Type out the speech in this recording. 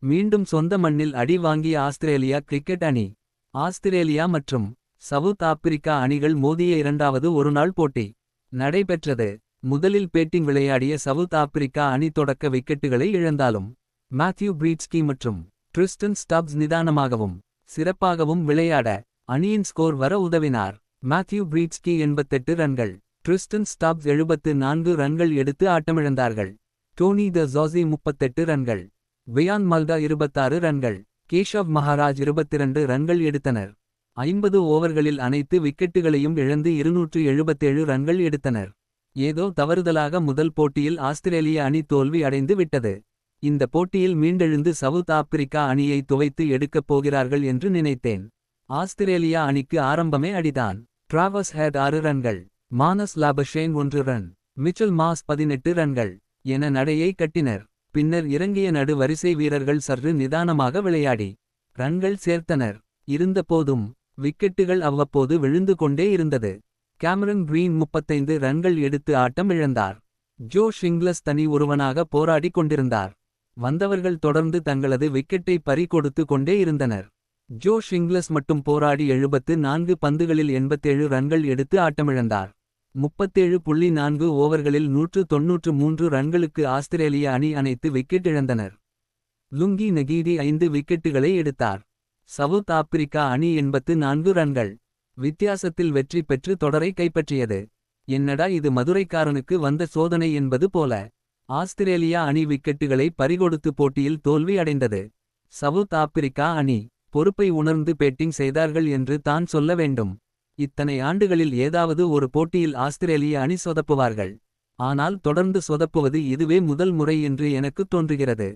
மீண்டும் சொந்த மண்ணில் அடி வாங்கிய ஆஸ்திரேலியா கிரிக்கெட் அணி. ஆஸ்திரேலியா மற்றும் சவுத் ஆப்பிரிக்கா அணிகள் மோதிய இரண்டாவது ஒருநாள் போட்டி நடைபெற்றது. முதலில் பேட்டிங் விளையாடிய சவுத் ஆப்பிரிக்கா அணி தொடக்க விக்கெட்டுகளை இழந்தாலும் மேத்யூ பிரீட்ஸ்கி மற்றும் ட்ரிஸ்டன் ஸ்டப்ஸ் நிதானமாகவும் சிறப்பாகவும் விளையாட அணியின் ஸ்கோர் வர உதவினார். மேத்யூ பிரீட்ஸ்கி 88 ரன்கள், ட்ரிஸ்டன் ஸ்டப்ஸ் 74 ரன்கள் எடுத்து ஆட்டமிழந்தார்கள். டோனி த ஜாஸி 38 ரன்கள், வியான் மல்டா 26 ரன்கள், கேஷவ் மகாராஜ் 22 ரன்கள் எடுத்தனர். 50 ஓவர்களில் அனைத்து விக்கெட்டுகளையும் இழந்து 277 ரன்கள் எடுத்தனர். ஏதோ தவறுதலாக முதல் போட்டியில் ஆஸ்திரேலிய அணி தோல்வி அடைந்து விட்டது. இந்த போட்டியில் மீண்டெழுந்து சவுத் ஆப்பிரிக்கா அணியை துவைத்து எடுக்கப் போகிறார்கள் என்று நினைத்தேன். ஆஸ்திரேலியா அணிக்கு ஆரம்பமே அடிதான். டிராவர்ஸ் ஹெட் 6 ரன்கள், மானஸ் லாபஷேன் 1 ரன், மிச்சல் மாஸ் 18 ரன்கள் என நடையை கட்டினர். பின்னர் இறங்கிய நடு வரிசை வீரர்கள் சற்று நிதானமாக விளையாடி ரன்கள் சேர்த்தனர். இருந்தபோதும் விக்கெட்டுகள் அவ்வப்போது விழுந்து கொண்டே இருந்தது. கேமரன் கிரீன் 35 ரன்கள் எடுத்து ஆட்டம் இழந்தார். ஜோஷ் இங்கிலஸ் தனி ஒருவனாக போராடிக் கொண்டிருந்தார். வந்தவர்கள் தொடர்ந்து தங்களது விக்கெட்டை பறி கொடுத்து கொண்டே இருந்தனர். ஜோஷ் இங்கிலஸ் மட்டும் போராடி 74 பந்துகளில் 87 ரன்கள் எடுத்து ஆட்டமிழந்தார். 37.4 ஓவர்களில் 193 ரன்களுக்கு ஆஸ்திரேலிய அணி அனைத்து விக்கெட் இழந்தனர். லுங்கி நகீடி 5 விக்கெட்டுகளை எடுத்தார். சவுத் ஆப்பிரிக்கா அணி 84 ரன்கள் வித்தியாசத்தில் வெற்றி பெற்று தொடரை கைப்பற்றியது. என்னடா இது மதுரைக்காரனுக்கு வந்த சோதனை என்பது போல. ஆஸ்திரேலியா அணி விக்கெட்டுகளை பறிகொடுத்து போட்டியில் தோல்வி அடைந்தது. சவுத் ஆப்பிரிக்கா அணி பொறுப்பை உணர்ந்து பேட்டிங் செய்தார்கள் என்று தான் சொல்ல வேண்டும். இத்தனை ஆண்டுகளில் ஏதாவது ஒரு போட்டியில் ஆஸ்திரேலிய அணி சொதப்புவார்கள். ஆனால் தொடர்ந்து சொதப்புவது இதுவே முதல் முறை என்று எனக்குத் தோன்றுகிறது.